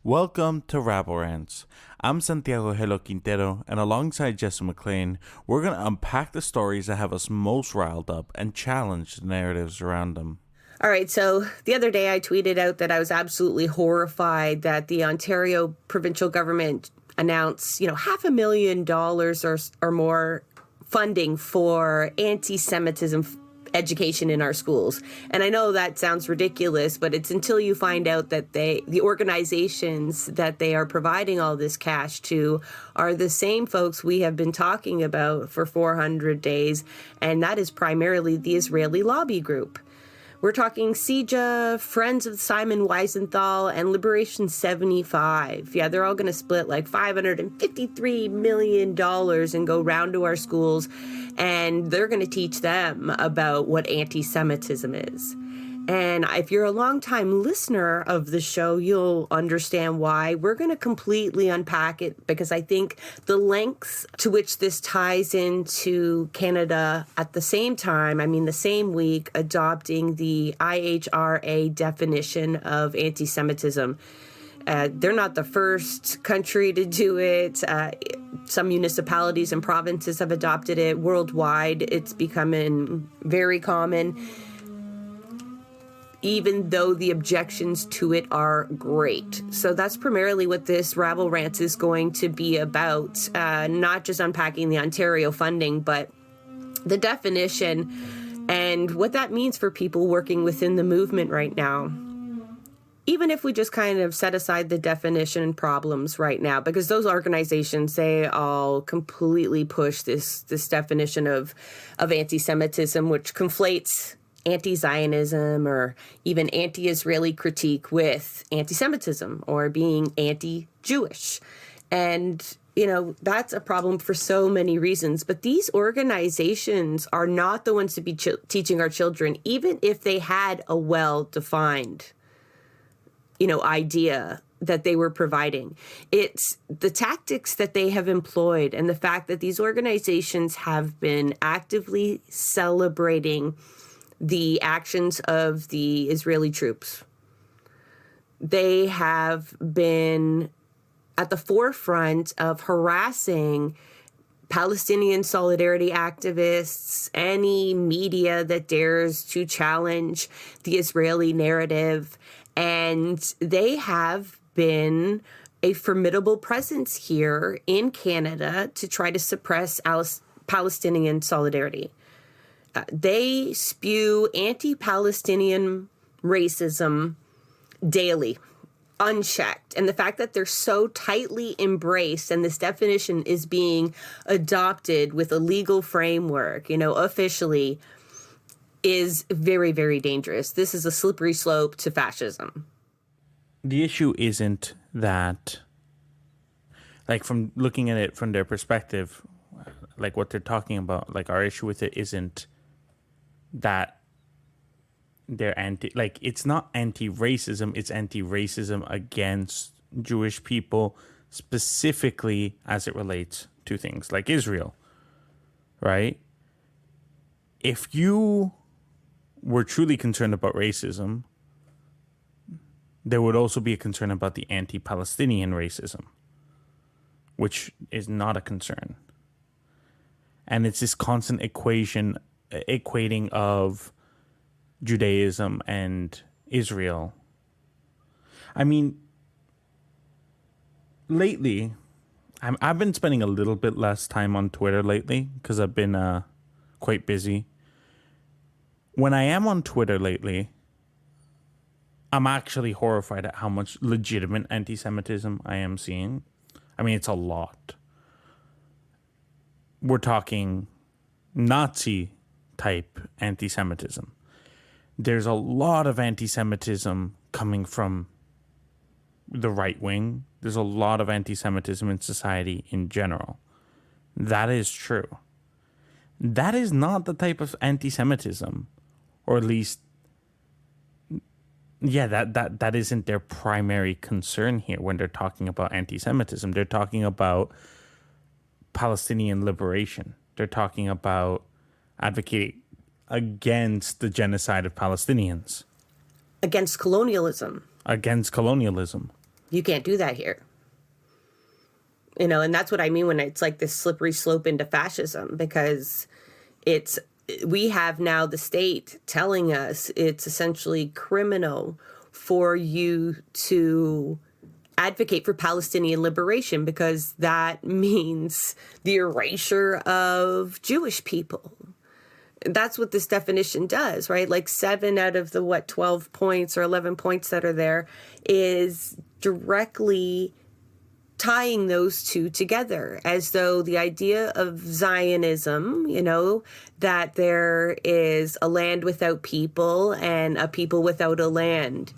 Welcome to Rabble Rants. I'm Santiago Helo Quintero, and alongside Jesse McLean, we're going to unpack the stories that have us most riled up and challenge the narratives around them. All right, so the other day I tweeted out that I was absolutely horrified that the Ontario provincial government announced, $500,000 or more funding for anti-Semitism education in our schools. And I know that sounds ridiculous, but it's until you find out that the organizations that they are providing all this cash to are the same folks we have been talking about for 400 days, and that is primarily the Israeli lobby group. We're talking CIJA, Friends of Simon Wiesenthal, and Liberation 75. Yeah, they're all going to split like $553 million and go round to our schools, and they're going to teach them about what anti-Semitism is. And if you're a longtime listener of the show, you'll understand why. We're going to completely unpack it because I think the lengths to which this ties into Canada at the same time, the same week, adopting the IHRA definition of anti-Semitism. They're not the first country to do it. Some municipalities and provinces have adopted it. Worldwide, it's becoming very common, even though the objections to it are great. So that's primarily what this Rabble Rants is going to be about, not just unpacking the Ontario funding, but the definition and what that means for people working within the movement right now. Even if we just kind of set aside the definition and problems right now, because those organizations, they all completely push this definition of anti-Semitism, which conflates anti-Zionism or even anti-Israeli critique with anti-Semitism or being anti-Jewish. And, that's a problem for so many reasons. But these organizations are not the ones to be teaching our children, even if they had a well-defined, idea that they were providing. It's the tactics that they have employed and the fact that these organizations have been actively celebrating the actions of the Israeli troops. They have been at the forefront of harassing Palestinian solidarity activists, any media that dares to challenge the Israeli narrative, and they have been a formidable presence here in Canada to try to suppress Palestinian solidarity. They spew anti-Palestinian racism daily, unchecked. And the fact that they're so tightly embraced and this definition is being adopted with a legal framework, officially, is very, very dangerous. This is a slippery slope to fascism. The issue isn't that, from looking at it from their perspective, what they're talking about, our issue with it isn't that they're it's not anti-racism, it's anti-racism against Jewish people, specifically as it relates to things like Israel, right? If you were truly concerned about racism, there would also be a concern about the anti-Palestinian racism, which is not a concern. And it's this constant equating of Judaism and Israel. Lately, I've been spending a little bit less time on Twitter lately because I've been quite busy. When I am on Twitter lately, I'm actually horrified at how much legitimate anti-Semitism I am seeing. It's a lot. We're talking Nazi-type anti-Semitism. There's a lot of anti-Semitism coming from the right wing. There's a lot of anti-Semitism in society in general. That is true. That is not the type of anti-Semitism, or at least, that isn't their primary concern here when they're talking about anti-Semitism. They're talking about Palestinian liberation. They're talking about advocating against the genocide of Palestinians. Against colonialism. Against colonialism. You can't do that here. You know, and that's what I mean when it's like this slippery slope into fascism, because we have now the state telling us it's essentially criminal for you to advocate for Palestinian liberation, because that means the erasure of Jewish people. That's what this definition does, right? Like 7 out of the 12 points or 11 points that are there is directly tying those two together, as though the idea of Zionism, you know, that there is a land without people and a people without a land,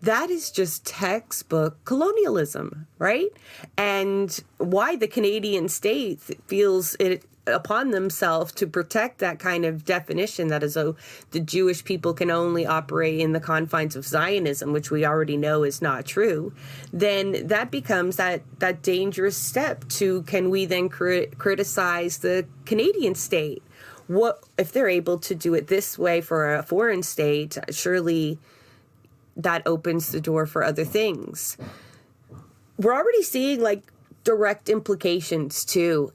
that is just textbook colonialism, right? And why the Canadian state feels it upon themselves to protect that kind of definition, that as though the Jewish people can only operate in the confines of Zionism, which we already know is not true, then that becomes that dangerous step to, can we then criticize the Canadian state? What if they're able to do it this way for a foreign state? Surely that opens the door for other things. We're already seeing like direct implications too.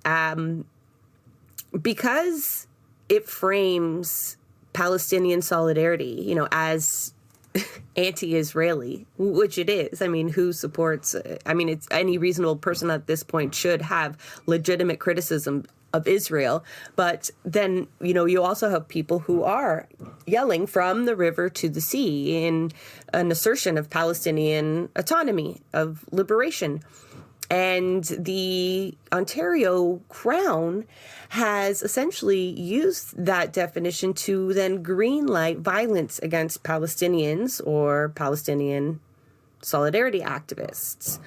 Because it frames Palestinian solidarity, you know, as anti-Israeli, which it is. I mean, who supports? It's any reasonable person at this point should have legitimate criticism of Israel. But then, you know, you also have people who are yelling from the river to the sea in an assertion of Palestinian autonomy, of liberation. And the Ontario Crown has essentially used that definition to then greenlight violence against Palestinians or Palestinian solidarity activists.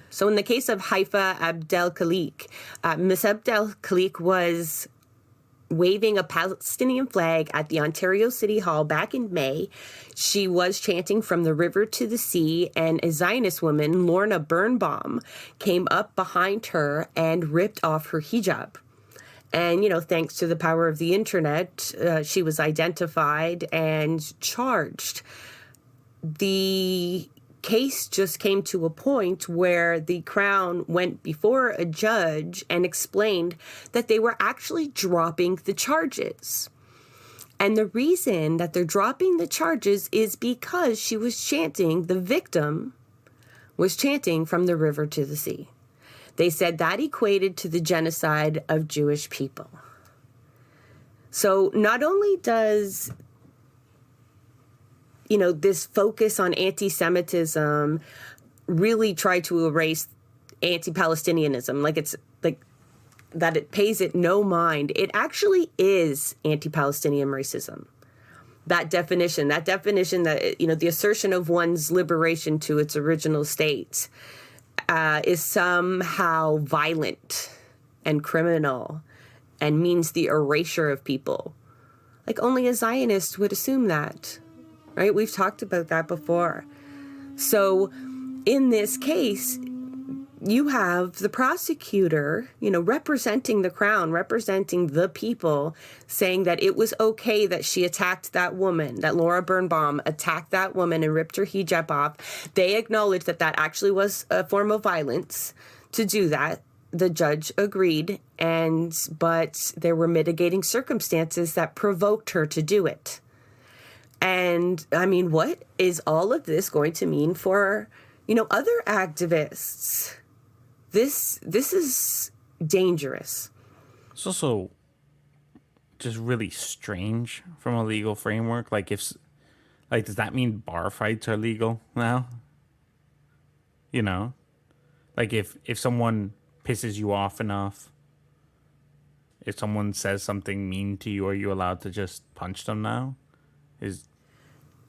So in the case of Haifa Abdelkhalik, Ms. Abdelkhalik was waving a Palestinian flag at the Ontario City Hall back in May. She was chanting from the river to the sea, and a Zionist woman, Lorna Birnbaum, came up behind her and ripped off her hijab. And, you know, thanks to the power of the internet, she was identified and charged. The case just came to a point where the Crown went before a judge and explained that they were actually dropping the charges. And the reason that they're dropping the charges is because she was chanting, the victim was chanting from the river to the sea. They said that equated to the genocide of Jewish people. So not only does, you know, this focus on anti-Semitism really try to erase anti-Palestinianism, like it's like that it pays it no mind, it actually is anti-Palestinian racism. That definition that, you know, the assertion of one's liberation to its original state is somehow violent and criminal and means the erasure of people. Like only a Zionist would assume that, right? We've talked about that before. So in this case, you have the prosecutor, you know, representing the Crown, representing the people, saying that it was okay that she attacked that woman, that Laura Birnbaum attacked that woman and ripped her hijab off. They acknowledged that that actually was a form of violence to do that. The judge agreed, but there were mitigating circumstances that provoked her to do it. And I mean, what is all of this going to mean for, you know, other activists? This is dangerous. It's also just really strange from a legal framework. Like, does that mean bar fights are legal now? You know, like if someone pisses you off enough, if someone says something mean to you, are you allowed to just punch them now?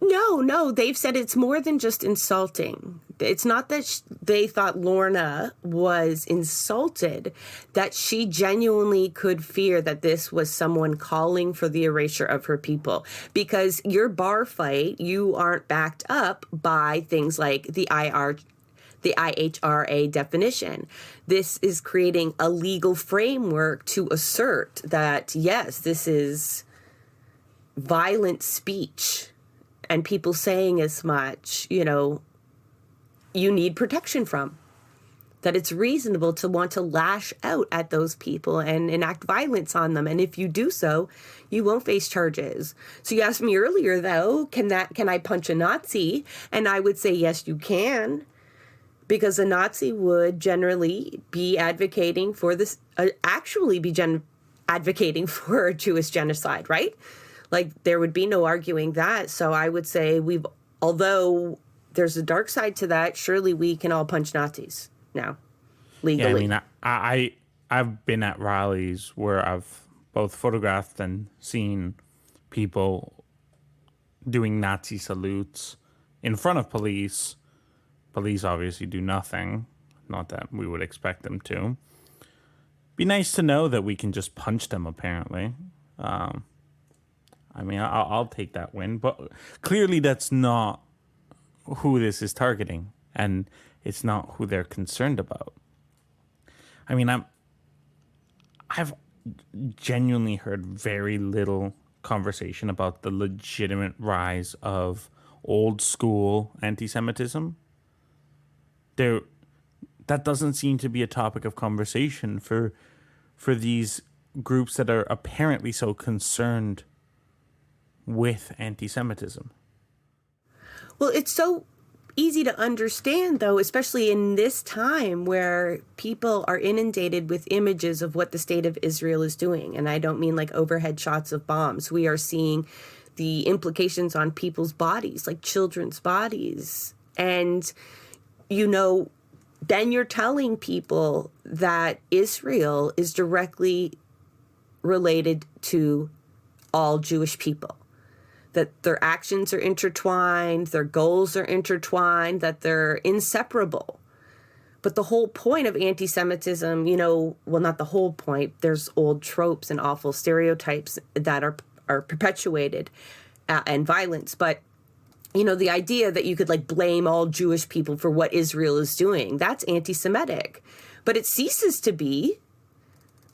No, they've said it's more than just insulting. It's not that they thought Lorna was insulted, that she genuinely could fear that this was someone calling for the erasure of her people. Because your bar fight, you aren't backed up by things like the IHRA definition. This is creating a legal framework to assert that, yes, this is violent speech. And people saying as much, you know, you need protection from. That it's reasonable to want to lash out at those people and enact violence on them. And if you do so, you won't face charges. So you asked me earlier, though, can I punch a Nazi? And I would say, yes, you can. Because a Nazi would generally be advocating for this, advocating for a Jewish genocide, right? Like, there would be no arguing that. So I would say although there's a dark side to that, surely we can all punch Nazis now, legally. Yeah, I mean, I've been at rallies where I've both photographed and seen people doing Nazi salutes in front of police. Police obviously do nothing, not that we would expect them to. Be nice to know that we can just punch them, apparently. I mean, I'll take that win, but clearly that's not who this is targeting, and it's not who they're concerned about. I mean, I've genuinely heard very little conversation about the legitimate rise of old school anti-Semitism. That doesn't seem to be a topic of conversation for these groups that are apparently so concerned with anti-Semitism. Well, it's so easy to understand, though, especially in this time where people are inundated with images of what the state of Israel is doing. And I don't mean like overhead shots of bombs. We are seeing the implications on people's bodies, like children's bodies. And, then you're telling people that Israel is directly related to all Jewish people, that their actions are intertwined, their goals are intertwined, that they're inseparable. But the whole point of anti-Semitism, well, not the whole point. There's old tropes and awful stereotypes that are perpetuated and violence. But the idea that you could blame all Jewish people for what Israel is doing, that's anti-Semitic. But it ceases to be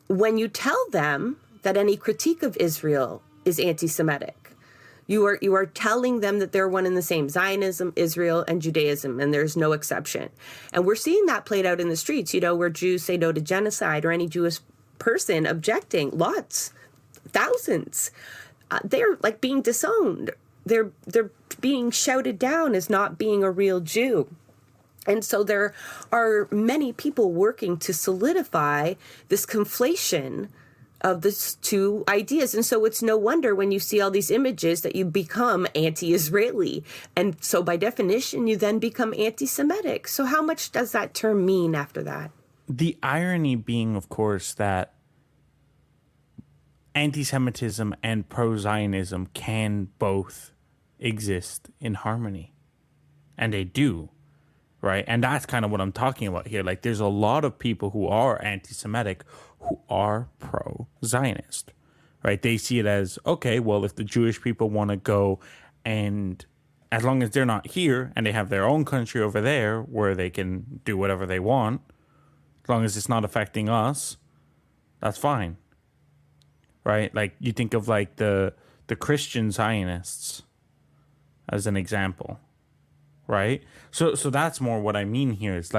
when you tell them that any critique of Israel is anti-Semitic. You are telling them that they're one and the same: Zionism, Israel, and Judaism, and there's no exception. And we're seeing that played out in the streets, where Jews say no to genocide, or any Jewish person objecting. Lots, thousands. They're being disowned. They're being shouted down as not being a real Jew. And so there are many people working to solidify this conflation of these two ideas. And so it's no wonder when you see all these images that you become anti-Israeli. And so by definition, you then become anti-Semitic. So how much does that term mean after that? The irony being, of course, that anti-Semitism and pro-Zionism can both exist in harmony. And they do, right? And that's kind of what I'm talking about here. There's a lot of people who are anti-Semitic who are pro-Zionist, right? They see it as, okay, well, if the Jewish people want to go, and as long as they're not here and they have their own country over there where they can do whatever they want, as long as it's not affecting us, that's fine, right? You think of the Christian Zionists as an example, right? So that's more what I mean here. It's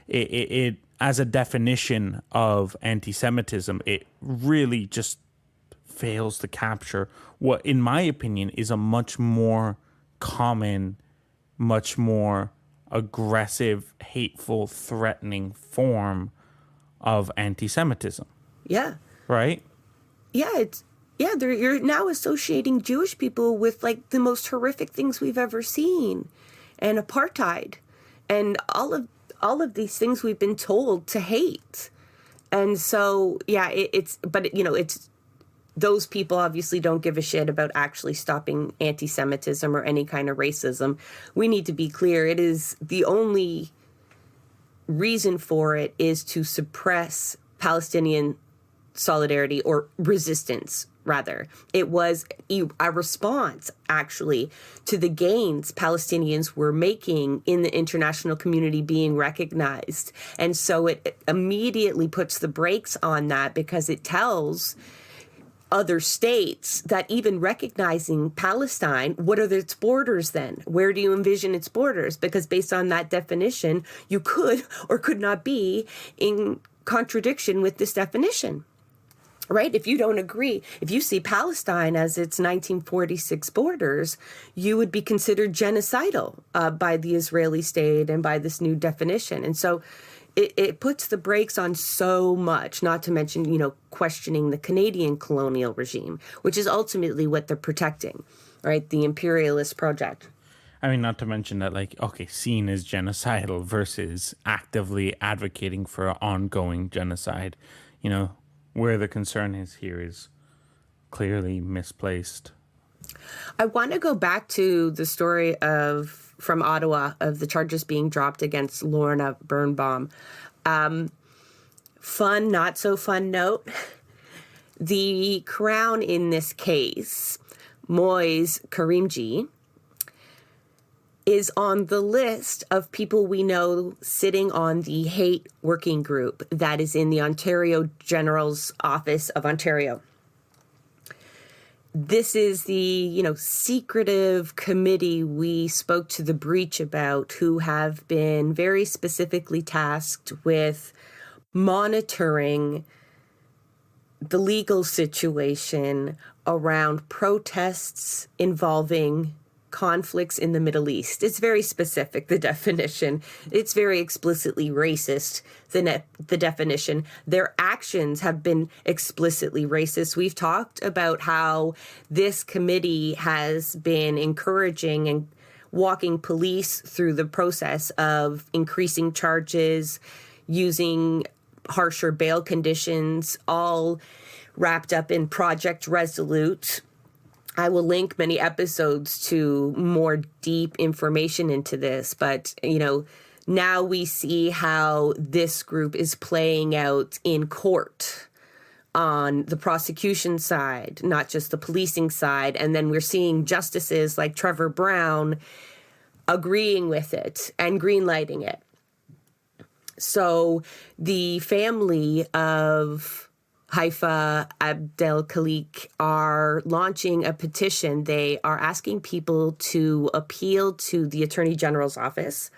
it as a definition of anti-Semitism, it really just fails to capture what, in my opinion, is a much more common, much more aggressive, hateful, threatening form of anti-Semitism. Yeah. Right? Yeah, you're now associating Jewish people with the most horrific things we've ever seen, and apartheid, and all of these things we've been told to hate. And so, yeah, it's those people obviously don't give a shit about actually stopping anti-Semitism or any kind of racism. We need to be clear. It is the only reason for it is to suppress Palestinian solidarity, or resistance, rather. It was a response, actually, to the gains Palestinians were making in the international community being recognized. And so it immediately puts the brakes on that, because it tells other states that even recognizing Palestine, what are its borders then? Where do you envision its borders? Because based on that definition, you could or could not be in contradiction with this definition, right? If you don't agree, if you see Palestine as its 1946 borders, you would be considered genocidal by the Israeli state and by this new definition. And so it puts the brakes on so much, not to mention, questioning the Canadian colonial regime, which is ultimately what they're protecting, right? The imperialist project. I mean, not to mention that, seen as genocidal versus actively advocating for ongoing genocide, where the concern is here is clearly misplaced. I want to go back to the story from Ottawa of the charges being dropped against Lorna Birnbaum. Fun, not so fun note. The Crown in this case, Moise Karimji, is on the list of people we know sitting on the hate working group that is in the Ontario General's Office of Ontario. This is the, secretive committee we spoke to the Breach about, who have been very specifically tasked with monitoring the legal situation around protests involving conflicts in the Middle East. It's very specific, the definition. It's very explicitly racist, the definition. Their actions have been explicitly racist. We've talked about how this committee has been encouraging and walking police through the process of increasing charges, using harsher bail conditions, all wrapped up in Project Resolute. I will link many episodes to more deep information into this, but, now we see how this group is playing out in court on the prosecution side, not just the policing side. And then we're seeing justices like Trevor Brown agreeing with it and greenlighting it. So the family of Haifa Abdelkhalik are launching a petition. They are asking people to appeal to the Attorney General's office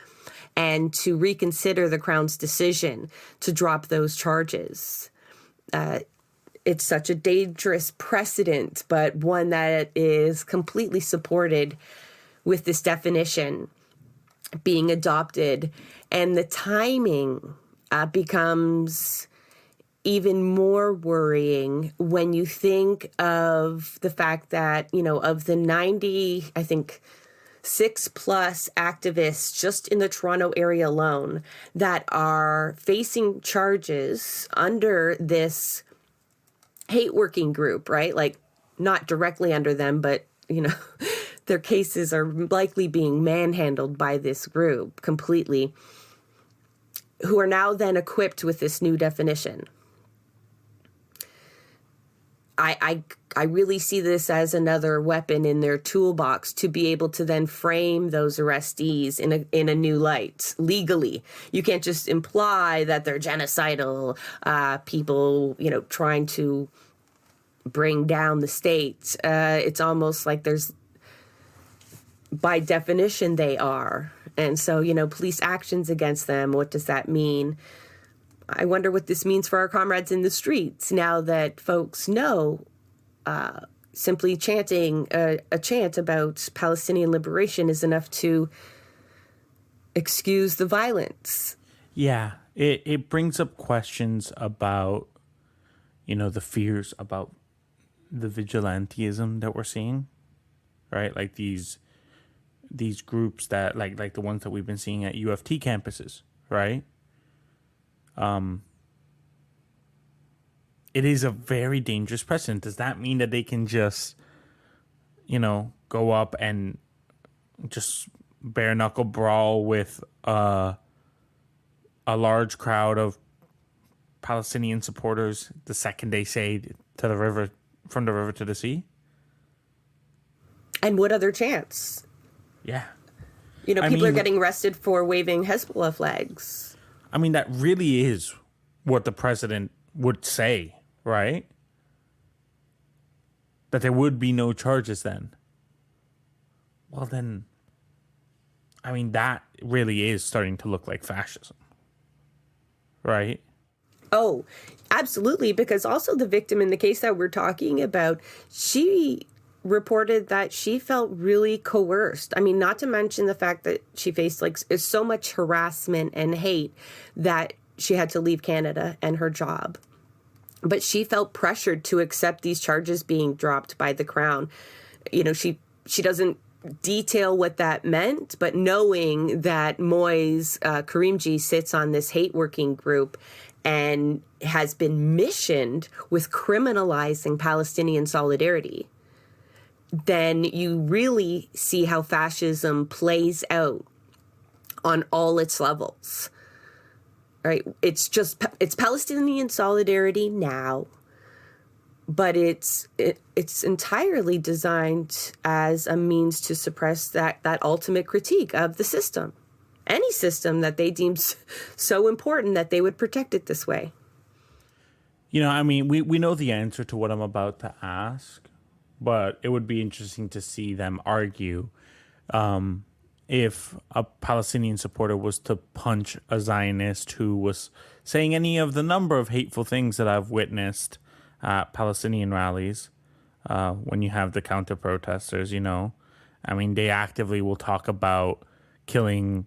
and to reconsider the Crown's decision to drop those charges. It's such a dangerous precedent, but one that is completely supported with this definition being adopted. And the timing becomes even more worrying when you think of the fact that, of the 90, I think, 6+ activists just in the Toronto area alone that are facing charges under this hate working group, right? Like, not directly under them, but, their cases are likely being manhandled by this group completely, who are now then equipped with this new definition. I really see this as another weapon in their toolbox to be able to then frame those arrestees in a new light legally. You can't just imply that they're genocidal people, trying to bring down the state. It's almost like by definition they are. And so, police actions against them, what does that mean? I wonder what this means for our comrades in the streets now that folks know simply chanting a chant about Palestinian liberation is enough to excuse the violence. Yeah, it brings up questions about, the fears about the vigilantism that we're seeing, right? Like these groups that like the ones that we've been seeing at UFT campuses, right? It is a very dangerous precedent. Does that mean that they can just, go up and just bare knuckle brawl with a large crowd of Palestinian supporters the second they say to the river, from the river to the sea? And what other chance? Yeah. People are getting arrested for waving Hezbollah flags. I mean, that really is what the president would say, right? that there would be no charges then. Well, then, I mean, that really is starting to look like fascism, right? Oh, absolutely. Because also the victim in the case that we're talking about, she reported that she felt really coerced. I mean, not to mention the fact that she faced like so much harassment and hate that she had to leave Canada and her job. But she felt pressured to accept these charges being dropped by the Crown. You know, she doesn't detail what that meant, but knowing that Moise Karimjee sits on this hate working group and has been missioned with criminalizing Palestinian solidarity, then you really see how fascism plays out on all its levels. Right? It's Palestinian solidarity now, but it's entirely designed as a means to suppress that ultimate critique of the system, any system that they deem so important that they would protect it this way. You know, I mean, we know the answer to what I'm about to ask, but it would be interesting to see them argue if a Palestinian supporter was to punch a Zionist who was saying any of the number of hateful things that I've witnessed at Palestinian rallies, when you have the counter protesters, you know, I mean, they actively will talk about killing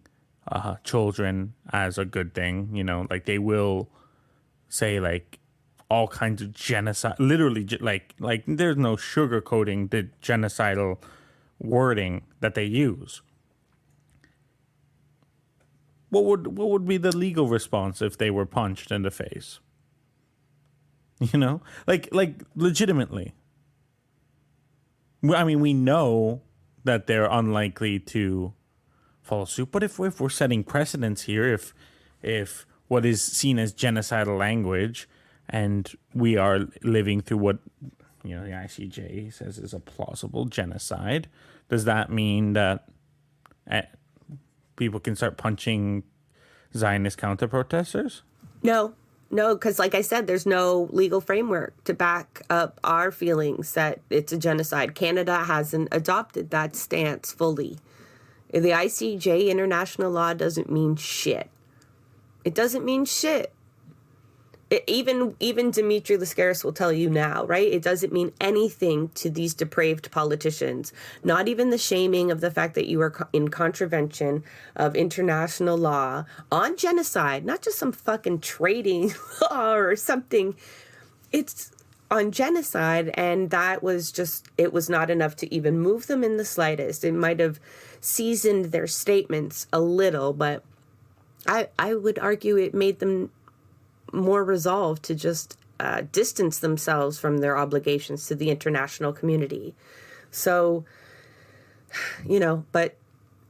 children as a good thing, you know, like they will say like all kinds of genocide, literally like there's no sugarcoating the genocidal wording that they use. What would be the legal response if they were punched in the face? You know, like legitimately. I mean, we know that they're unlikely to follow suit, but if we're setting precedents here, if what is seen as genocidal language, and we are living through what, you know, the ICJ says is a plausible genocide, does that mean that people can start punching Zionist counter-protesters? No, because like I said, there's no legal framework to back up our feelings that it's a genocide. Canada hasn't adopted that stance fully. The ICJ, international law, doesn't mean shit. It doesn't mean shit. Even Dimitri Lascaris will tell you now, right? It doesn't mean anything to these depraved politicians. Not even the shaming of the fact that you are in contravention of international law on genocide, not just some fucking trading law or something. It's on genocide, and that was just, it was not enough to even move them in the slightest. It might have seasoned their statements a little, but I would argue it made them more resolved to just distance themselves from their obligations to the international community. So, you know, but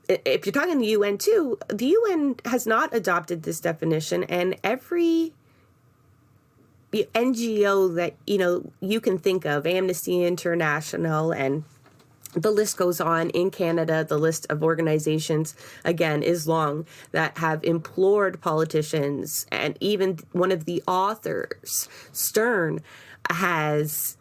if you're talking the UN too, the UN has not adopted this definition, and every NGO that, you know, you can think of, Amnesty International, and the list goes on in Canada. The list of organizations, again, is long, that have implored politicians, and even one of the authors, Stern, has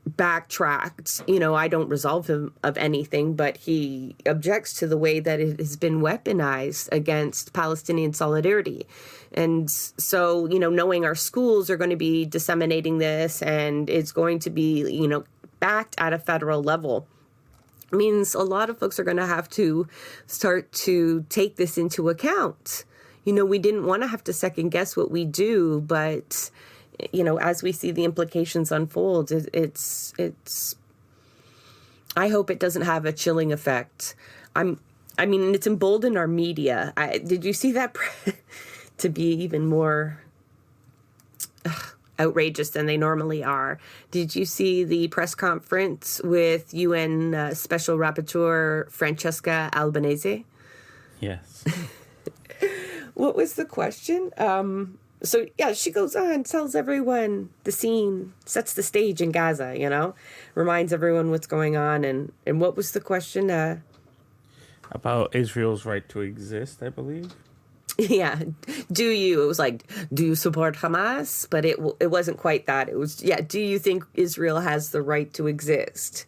backtracked. You know, I don't absolve him of anything, but he objects to the way that it has been weaponized against Palestinian solidarity. And so, you know, knowing our schools are going to be disseminating this, and it's going to be, you know, backed at a federal level, means a lot of folks are going to have to start to take this into account. You know, we didn't want to have to second guess what we do, but, you know, as we see the implications unfold, it's I hope it doesn't have a chilling effect. I mean, it's emboldened our media. Did you see that? To be even more outrageous than they normally are. Did you see the press conference with UN Special Rapporteur Francesca Albanese? Yes. What was the question? So, yeah, she goes on, tells everyone the scene, sets the stage in Gaza, you know, reminds everyone what's going on. And what was the question? About Israel's right to exist, I believe. Yeah. Do you? It was like, do you support Hamas? But it wasn't quite that. It was, yeah, do you think Israel has the right to exist?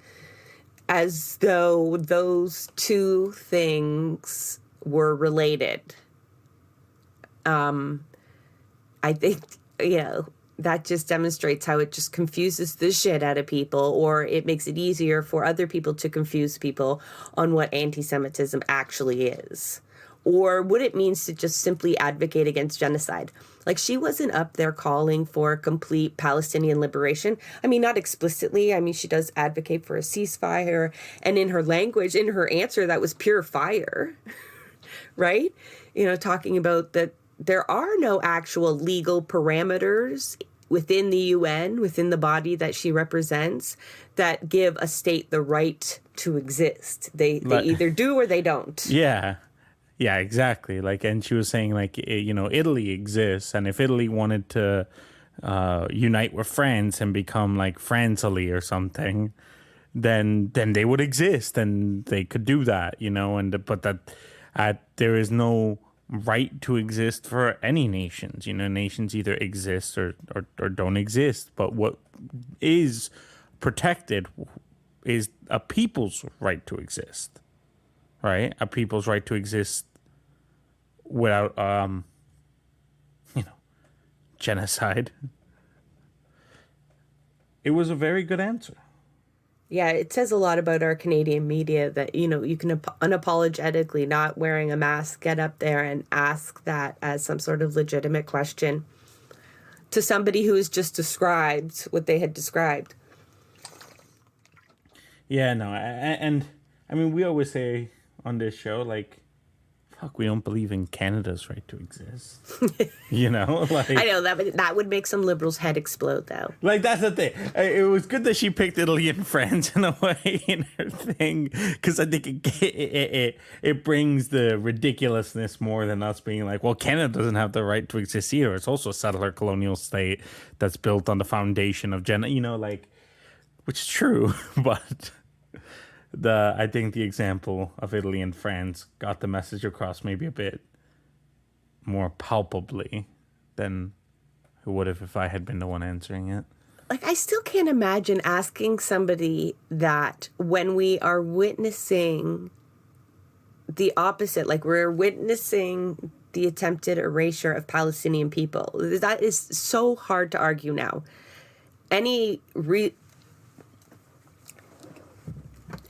As though those two things were related. I think, that just demonstrates how it just confuses the shit out of people, or it makes it easier for other people to confuse people on what anti-Semitism actually is, or what it means to just simply advocate against genocide. Like, she wasn't up there calling for complete Palestinian liberation. I mean, not explicitly. I mean, she does advocate for a ceasefire, and in her language, in her answer, that was pure fire, right? Talking about that there are no actual legal parameters within the UN, within the body that she represents, that give a state the right to exist. They either do or they don't. Yeah. Yeah, exactly. Like, and she was saying, like, Italy exists, and if Italy wanted to unite with France and become like France-ally or something, then they would exist, and they could do that, but that there is no right to exist for any nations. Nations either exist or don't exist. But what is protected is a people's right to exist, right? A people's right to exist without, genocide. It was a very good answer. Yeah, it says a lot about our Canadian media that, you can unapologetically, not wearing a mask, get up there and ask that as some sort of legitimate question to somebody who has just described what they had described. Yeah, no, and I mean, we always say on this show, like, fuck, we don't believe in Canada's right to exist. Like, I know that would make some liberals' head explode, though. Like, that's the thing. It was good that she picked Italy and France in a way in her thing, because I think it brings the ridiculously more than us being like, well, Canada doesn't have the right to exist either. It's also a settler colonial state that's built on the foundation of which is true, but I think the example of Italy and France got the message across maybe a bit more palpably than who would have if I had been the one answering it. Like, I still can't imagine asking somebody that when we are witnessing the opposite, like we're witnessing the attempted erasure of Palestinian people. That is so hard to argue now.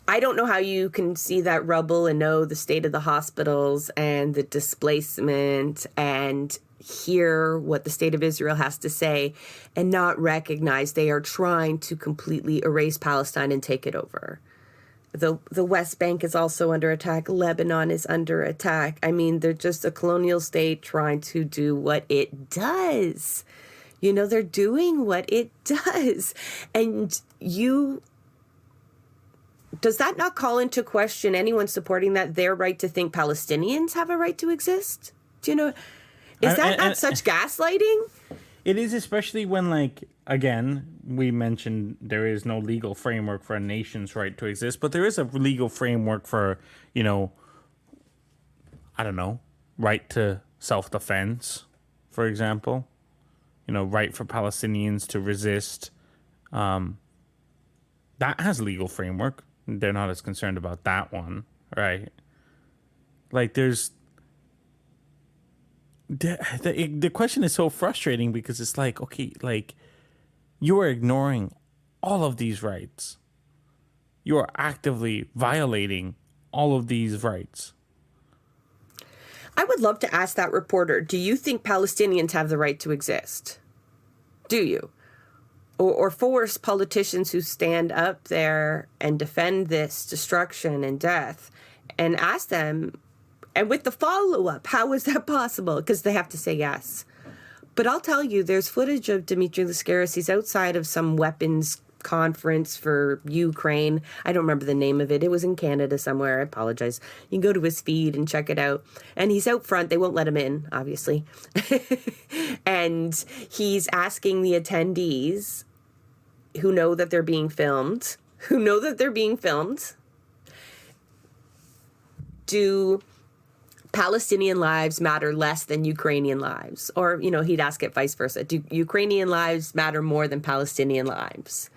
I don't know how you can see that rubble and know the state of the hospitals and the displacement and hear what the state of Israel has to say and not recognize they are trying to completely erase Palestine and take it over. The West Bank is also under attack. Lebanon is under attack. I mean, they're just a colonial state trying to do what it does. They're doing what it does. And does that not call into question anyone supporting that their right to think Palestinians have a right to exist? Is that not such gaslighting? It is, especially when, like, again, we mentioned there is no legal framework for a nation's right to exist, but there is a legal framework for, I don't know, right to self-defense, for example. Right for Palestinians to resist. That has legal framework. They're not as concerned about that one, right? Like, there's... The question is so frustrating because it's like, okay, like, you are ignoring all of these rights. You are actively violating all of these rights. I would love to ask that reporter, do you think Palestinians have the right to exist? Do you? Or force politicians who stand up there and defend this destruction and death and ask them, and with the follow-up, how is that possible? Because they have to say yes. But I'll tell you, there's footage of Dimitri Lascaris. He's outside of some weapons conference for Ukraine. I don't remember the name of it. It was in Canada somewhere. I apologize. You can go to his feed and check it out. And he's out front. They won't let him in, obviously. And he's asking the attendees who know that they're being filmed, do Palestinian lives matter less than Ukrainian lives? Or, he'd ask it vice versa. Do Ukrainian lives matter more than Palestinian lives?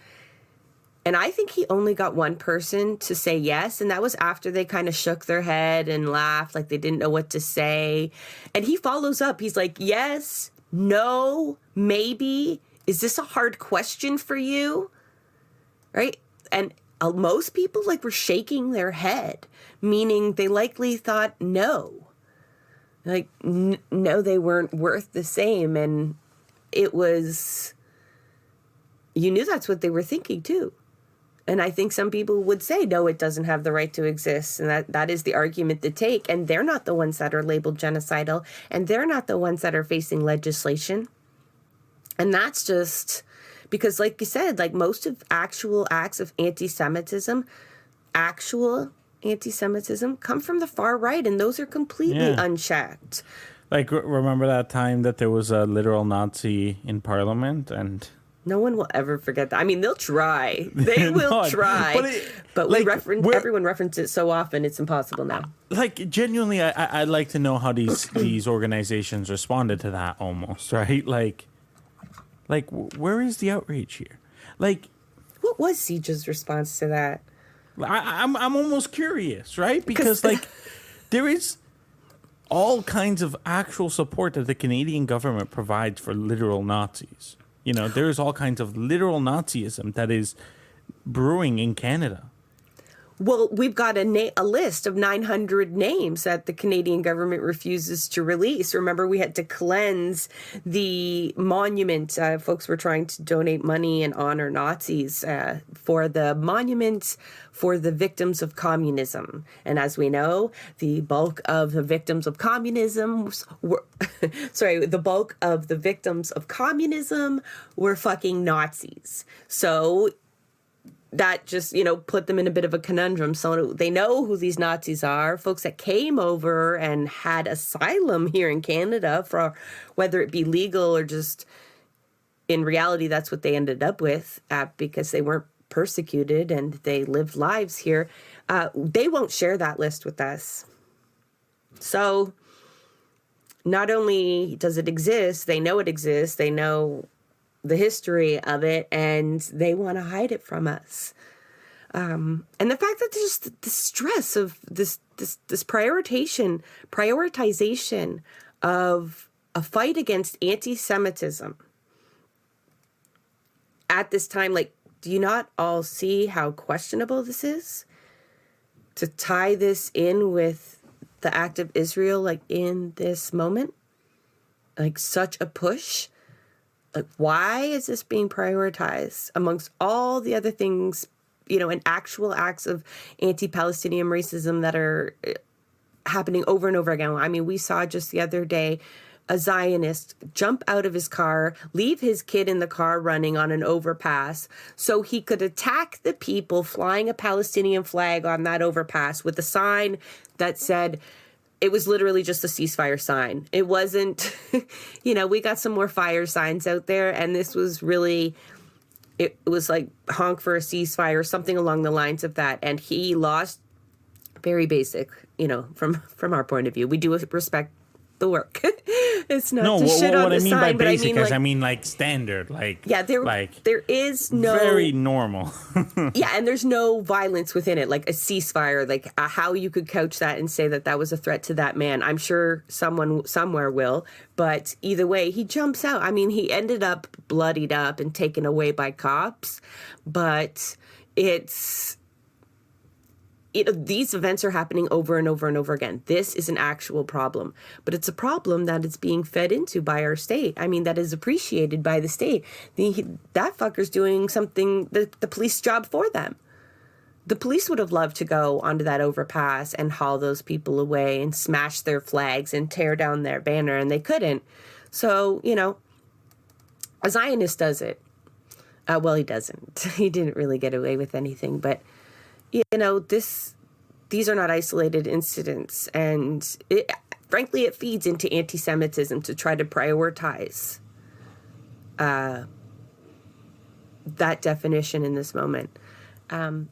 And I think he only got one person to say yes, and that was after they kind of shook their head and laughed like they didn't know what to say. And he follows up. He's like, yes, no, maybe. Is this a hard question for you? Right? And most people were shaking their head, meaning they likely thought no. No, they weren't worth the same. And it was, you knew that's what they were thinking too. And I think some people would say, no, it doesn't have the right to exist. And that is the argument to take. And they're not the ones that are labeled genocidal. And they're not the ones that are facing legislation. And that's just because, like you said, most of actual acts of anti-Semitism, come from the far right. And those are completely unchecked. Remember that time that there was a literal Nazi in Parliament and... No one will ever forget that. I mean, they'll try. They will try. But everyone references it so often, it's impossible now. Genuinely, I'd like to know how these organizations responded to that almost, right? Where is the outrage here? What was Siege's response to that? I'm almost curious, right? Because, there is all kinds of actual support that the Canadian government provides for literal Nazis. There is all kinds of literal Nazism that is brewing in Canada. Well, we've got a list of 900 names that the Canadian government refuses to release. Remember, we had to cleanse the monument. Folks were trying to donate money and honor Nazis for the monuments for the victims of communism. And as we know, the bulk of the victims of communism were fucking Nazis. So that just, put them in a bit of a conundrum. So they know who these Nazis are, folks that came over and had asylum here in Canada, for whether it be legal or just in reality, that's what they ended up with because they weren't persecuted and they lived lives here. They won't share that list with us. So not only does it exist, they know it exists, they know the history of it, and they want to hide it from us. And the fact that there's the stress of this prioritization of a fight against anti-Semitism at this time, do you not all see how questionable this is? To tie this in with the act of Israel, in this moment, such a push. Why is this being prioritized amongst all the other things, and actual acts of anti-Palestinian racism that are happening over and over again? I mean, we saw just the other day a Zionist jump out of his car, leave his kid in the car running on an overpass so he could attack the people flying a Palestinian flag on that overpass with a sign that said, it was literally just a ceasefire sign. It wasn't, we got some more fire signs out there, and this was really, it was honk for a ceasefire, something along the lines of that. And he lost, very basic, from our point of view. We do respect the work. It's not to shit on the sign, but basic I mean standard, there is no very normal. Yeah, and there's no violence within it, like a ceasefire, how you could couch that and say that was a threat to that man. I'm sure someone somewhere will, but either way, he jumps out. I mean, he ended up bloodied up and taken away by cops, but these events are happening over and over and over again. This is an actual problem, but it's a problem that is being fed into by our state. I mean, that is appreciated by the state. That fucker's doing something, the police job for them. The police would have loved to go onto that overpass and haul those people away and smash their flags and tear down their banner, and they couldn't. So, a Zionist does it. Well, he doesn't. He didn't really get away with anything, but these are not isolated incidents, and frankly, it feeds into anti-Semitism to try to prioritize that definition in this moment. I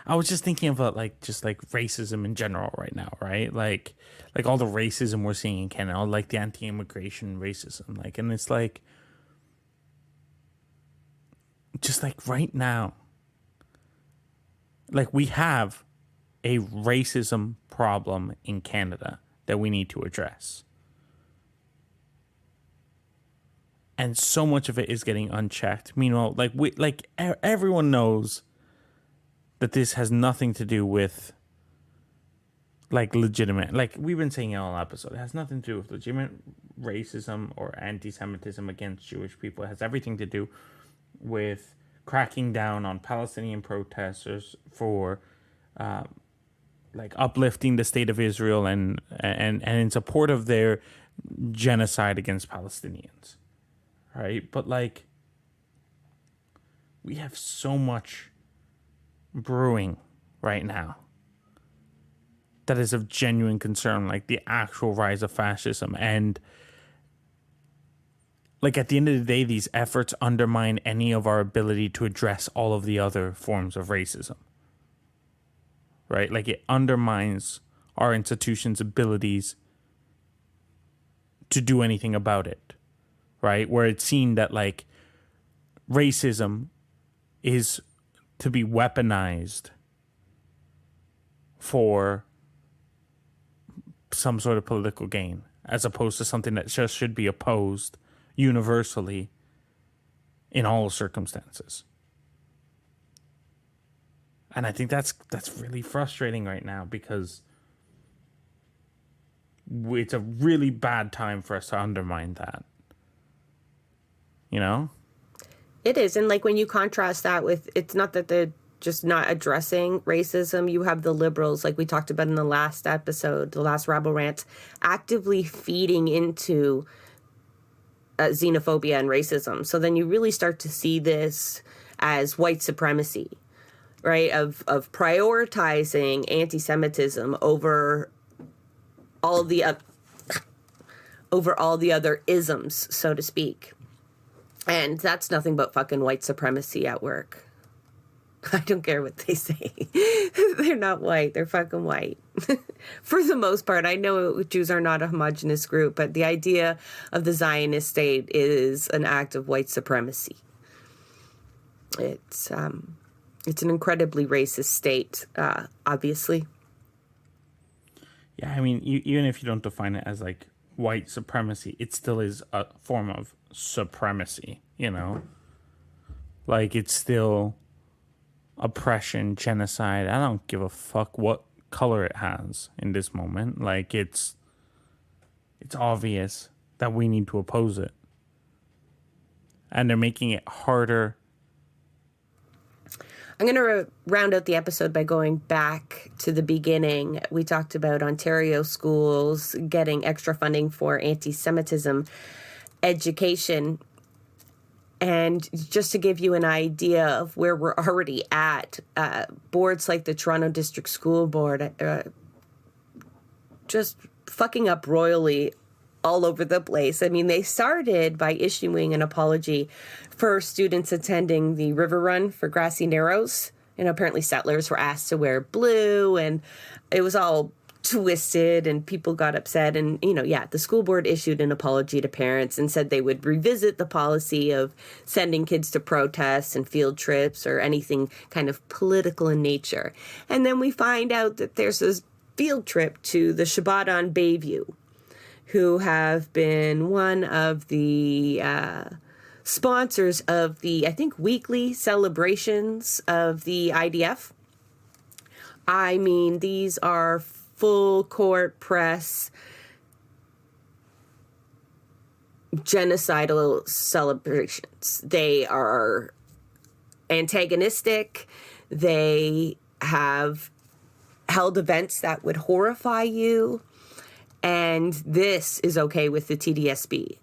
I was just thinking about like just like racism in general right now, right? Like all the racism we're seeing in Canada, all like the anti-immigration racism, like, and it's like just like right now, like we have a racism problem in Canada that we need to address. And so much of it is getting unchecked. Meanwhile, everyone knows that this has nothing to do with like legitimate, like we've been saying in all episode, it has nothing to do with legitimate racism or anti-Semitism against Jewish people. It has everything to do with cracking down on Palestinian protesters for like uplifting the state of Israel and in support of their genocide against Palestinians, right? But like we have so much brewing right now that is of genuine concern, like the actual rise of fascism. And like at the end of the day, these efforts undermine any of our ability to address all of the other forms of racism, right? Like it undermines our institutions' abilities to do anything about it, right? Where it's seen that like racism is to be weaponized for some sort of political gain, as opposed to something that just should be opposed universally in all circumstances. And I think that's really frustrating right now, because it's a really bad time for us to undermine that. You know? It is. And like when you contrast that with, it's not that they're just not addressing racism. You have the liberals, like we talked about in the last episode, the last Rabble Rant, actively feeding into xenophobia and racism. So then you really start to see this as white supremacy, right? Of prioritizing anti-Semitism over all the other isms, so to speak. And that's nothing but fucking white supremacy at work. I don't care what they say. They're not white. They're fucking white. For the most part. I know Jews are not a homogenous group, but the idea of the Zionist state is an act of white supremacy. It's an incredibly racist state, obviously. Yeah, I mean, even if you don't define it as like white supremacy, it still is a form of supremacy, you know? Like, it's still oppression, genocide. I don't give a fuck what color it has in this moment. Like, it's obvious that we need to oppose it. And they're making it harder. I'm going to round out the episode by going back to the beginning. We talked about Ontario schools getting extra funding for anti-Semitism education. And just to give you an idea of where we're already at, boards like the Toronto District School Board just fucking up royally all over the place. I mean, they started by issuing an apology for students attending the River Run for Grassy Narrows. You know, apparently settlers were asked to wear blue, and it was all twisted, and people got upset. And, you know, yeah, the school board issued an apology to parents and said they would revisit the policy of sending kids to protests and field trips or anything kind of political in nature. And then we find out that there's this field trip to the Shabbat on Bayview, who have been one of the sponsors of the, I think, weekly celebrations of the IDF. I mean, these are full court press genocidal celebrations. They are antagonistic. They have held events that would horrify you. And this is okay with the TDSB.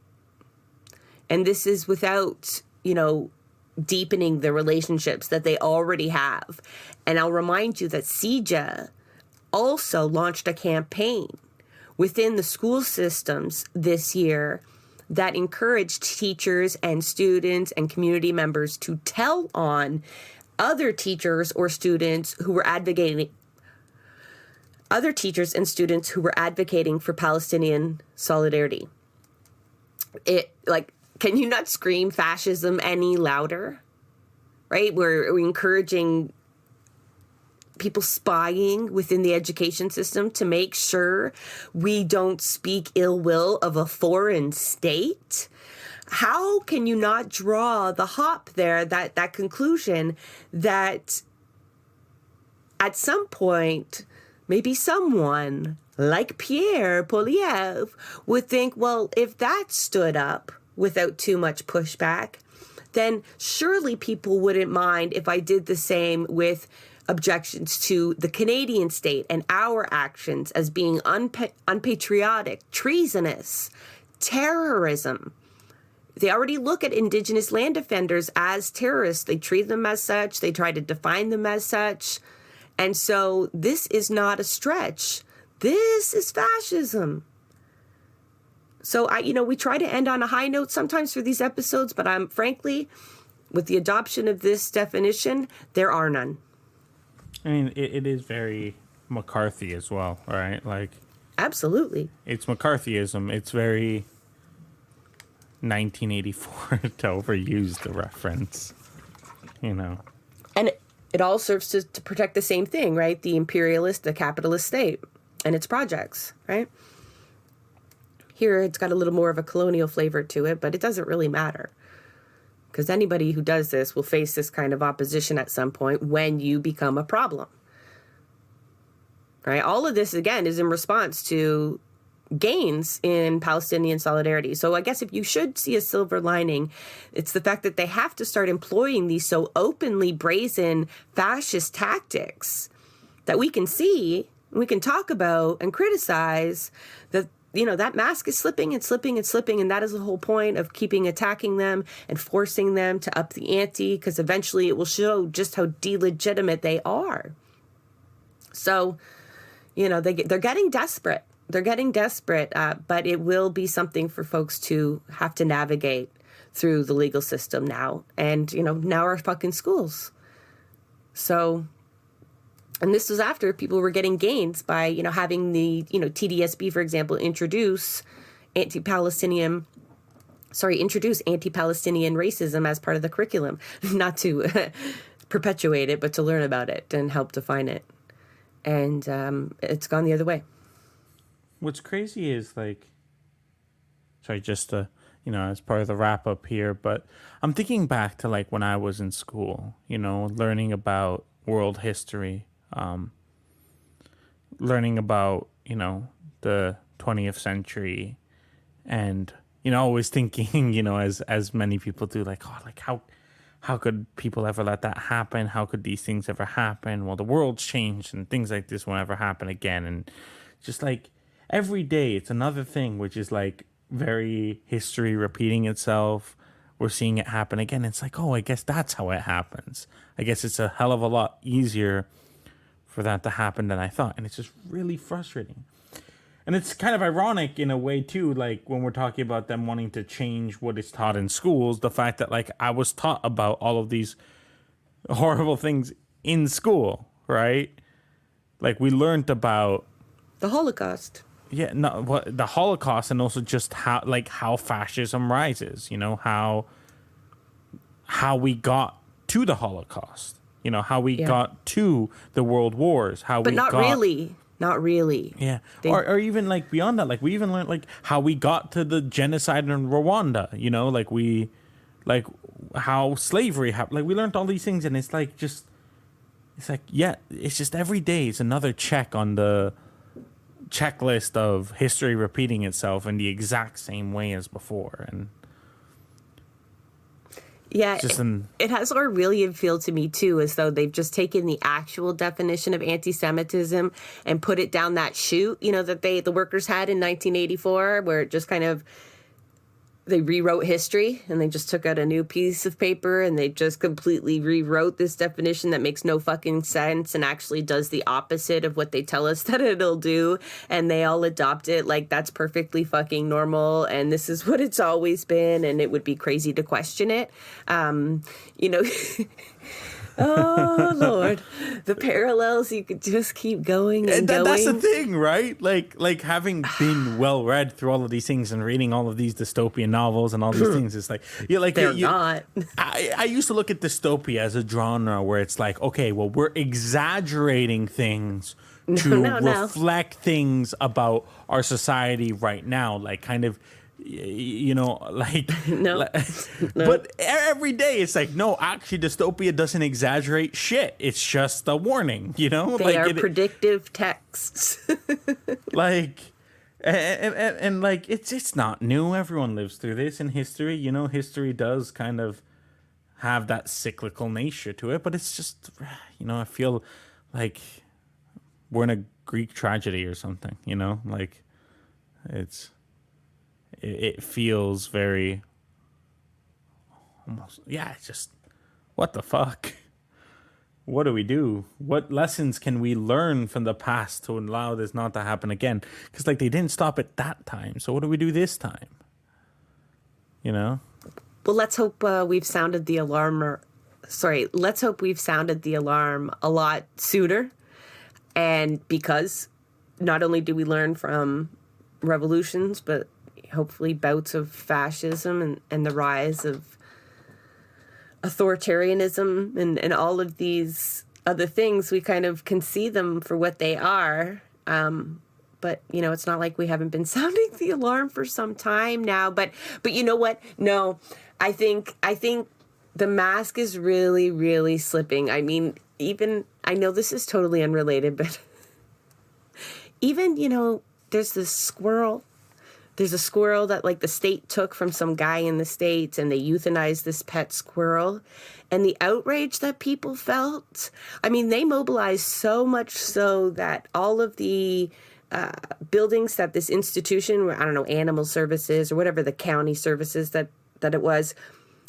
And this is without, you know, deepening the relationships that they already have. And I'll remind you that CJA also launched a campaign within the school systems this year that encouraged teachers and students and community members to tell on other teachers or students who were advocating for Palestinian solidarity. Can you not scream fascism any louder? Right? We're encouraging people spying within the education system to make sure we don't speak ill will of a foreign state. How can you not draw the hop there, that conclusion that at some point, maybe someone like Pierre Poilievre would think, well, if that stood up without too much pushback, then surely people wouldn't mind if I did the same with objections to the Canadian state and our actions as being unpatriotic, treasonous, terrorism. They already look at Indigenous land defenders as terrorists. They treat them as such. They try to define them as such. And so this is not a stretch. This is fascism. So we try to end on a high note sometimes for these episodes, but I'm frankly, with the adoption of this definition, there are none. I mean, it is very McCarthy as well, right? Like, absolutely. It's McCarthyism. It's very 1984 to overuse the reference, And it all serves to protect the same thing, right? The imperialist, the capitalist state and its projects, right? Here, it's got a little more of a colonial flavor to it, but it doesn't really matter. Because anybody who does this will face this kind of opposition at some point when you become a problem. Right? All of this, again, is in response to gains in Palestinian solidarity. So I guess if you should see a silver lining, it's the fact that they have to start employing these so openly brazen fascist tactics that we can see, we can talk about and criticize, that that mask is slipping and slipping and slipping. And that is the whole point of keeping attacking them and forcing them to up the ante, because eventually it will show just how delegitimate they are. So, they're getting desperate. They're getting desperate, but it will be something for folks to have to navigate through the legal system now. And, now our fucking schools. So... And this was after people were getting gains by, having the, TDSB, for example, introduce anti-Palestinian racism as part of the curriculum, not to perpetuate it, but to learn about it and help define it. And it's gone the other way. What's crazy is just to, as part of the wrap up here, but I'm thinking back to when I was in school, learning about world history. Learning about, the 20th century and, always thinking, as many people do, how could people ever let that happen? How could these things ever happen? Well, the world's changed and things like this won't ever happen again. And just every day, it's another thing, which is very history repeating itself. We're seeing it happen again. It's I guess that's how it happens. I guess it's a hell of a lot easier for that to happen than I thought. And it's just really frustrating. And it's kind of ironic in a way too, when we're talking about them wanting to change what is taught in schools, the fact that I was taught about all of these horrible things in school, right? We learned about the Holocaust. Yeah, no, the Holocaust, and also just how fascism rises, how we got to the Holocaust. How we got to the world wars, but not really. Yeah. Or even beyond that, we even learned how we got to the genocide in Rwanda, how slavery happened. We learned all these things, and it's it's just every day is another check on the checklist of history repeating itself in the exact same way as before. And yeah, it has sort of really feel to me, too, as though they've just taken the actual definition of anti-Semitism and put it down that chute, that the workers had in 1984, where it just kind of, they rewrote history and they just took out a new piece of paper and they just completely rewrote this definition that makes no fucking sense and actually does the opposite of what they tell us that it'll do. And they all adopt it that's perfectly fucking normal. And this is what it's always been. And it would be crazy to question it. Oh Lord, the parallels, you could just keep going and going. That's the thing, right? Like having been well read through all of these things and reading all of these dystopian novels and all these things, it's like They're not. I used to look at dystopia as a genre where it's like, okay, well, we're exaggerating things to reflect things about our society right now, like kind of, like No. But every day it's like, no, actually dystopia doesn't exaggerate shit. It's just a warning, They like are predictive texts. like and like it's not new. Everyone lives through this in history. History does kind of have that cyclical nature to it, but it's just, I feel like we're in a Greek tragedy or something, like it feels very almost, it's just, what the fuck? What do we do? What lessons can we learn from the past to allow this not to happen again? Because like they didn't stop at that time, so what do we do this time? Well, let's hope we've sounded the alarm. Let's hope we've sounded the alarm a lot sooner. And because not only do we learn from revolutions, but hopefully bouts of fascism and the rise of authoritarianism and all of these other things, we kind of can see them for what they are. But, it's not like we haven't been sounding the alarm for some time now. But you know what? No, I think the mask is really, really slipping. I mean, even, I know this is totally unrelated, but even, there's this squirrel. There's a squirrel that like the state took from some guy in the States, and they euthanized this pet squirrel. And the outrage that people felt, I mean, they mobilized so much so that all of the buildings that this institution, I don't know, animal services or whatever the county services that it was,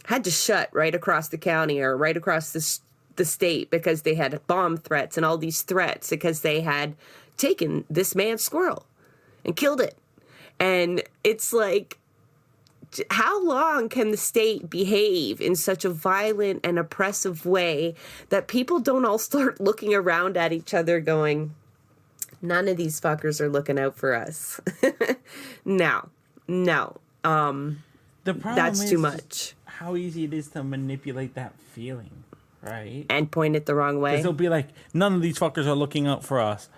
had to shut right across the county or right across the state because they had bomb threats and all these threats because they had taken this man's squirrel and killed it. And it's like, how long can the state behave in such a violent and oppressive way that people don't all start looking around at each other going, none of these fuckers are looking out for us? No. The problem that's is too much. How easy it is to manipulate that feeling, right? And point it the wrong way. Because they'll be like, none of these fuckers are looking out for us,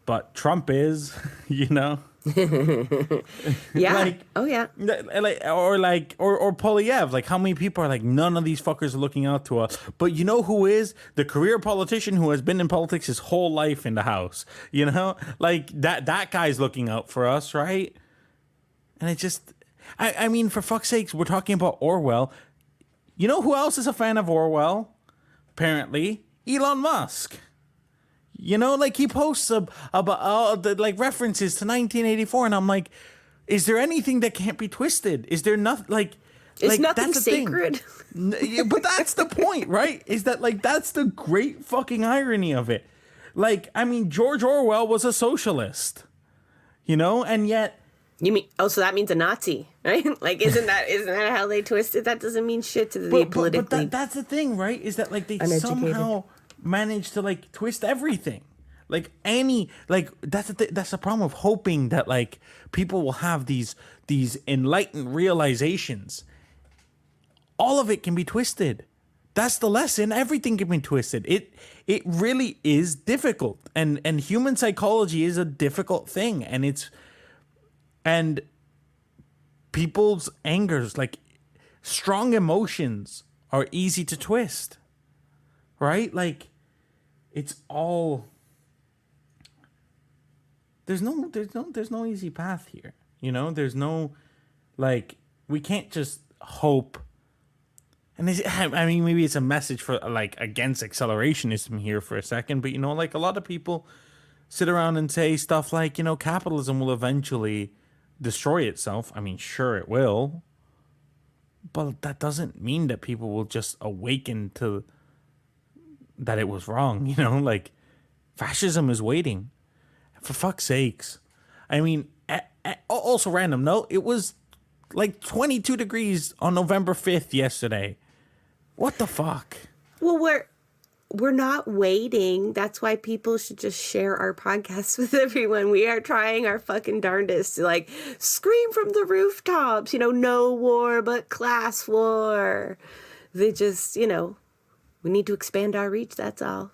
but Trump is, Yeah. Like, oh yeah. Or Polyev. Like, how many people are like, none of these fuckers are looking out to us? But you know who is? The career politician who has been in politics his whole life in the House. Like that guy's looking out for us, right? And it just, I mean, for fuck's sakes, we're talking about Orwell. You know who else is a fan of Orwell? Apparently, Elon Musk. Like he posts about the like references to 1984, and I'm like, is there anything that can't be twisted? Is there nothing like? Is nothing sacred? But that's the point, right? Is that like that's the great fucking irony of it? Like, I mean, George Orwell was a socialist, and yet. You mean, so that means a Nazi, right? Like, isn't that how they twist it? That doesn't mean shit to the politically. But that's the thing, right? Is that like they uneducated. somehow manage to like twist everything. Like that's the problem of hoping that like people will have these enlightened realizations. All of it can be twisted. That's the lesson. Everything can be twisted. It really is difficult, and human psychology is a difficult thing, and people's angers, like strong emotions, are easy to twist, right? Like it's all. There's no easy path here. There's no, like, we can't just hope. And I mean, maybe it's a message for like against accelerationism here for a second, but like a lot of people sit around and say stuff like, capitalism will eventually destroy itself. I mean, sure it will, but that doesn't mean that people will just awaken to that it was wrong. Like fascism is waiting. For fuck's sakes. I mean, also random note, it was like 22 degrees on November 5th yesterday. What the fuck? Well, we're not waiting. That's why people should just share our podcasts with everyone. We are trying our fucking darndest to like scream from the rooftops, no war but class war. They just, we need to expand our reach. That's all.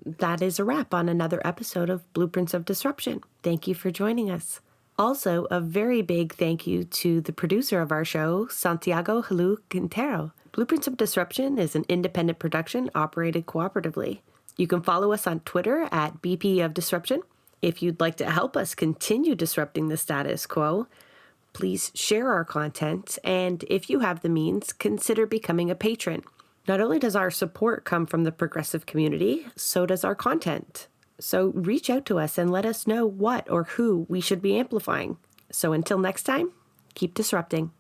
That is a wrap on another episode of Blueprints of Disruption. Thank you for joining us. Also, a very big thank you to the producer of our show, Santiago Halu Quintero. Blueprints of Disruption is an independent production operated cooperatively. You can follow us on Twitter at BP of Disruption. If you'd like to help us continue disrupting the status quo, please share our content, and if you have the means, consider becoming a patron. Not only does our support come from the progressive community, so does our content. So reach out to us and let us know what or who we should be amplifying. So until next time, keep disrupting.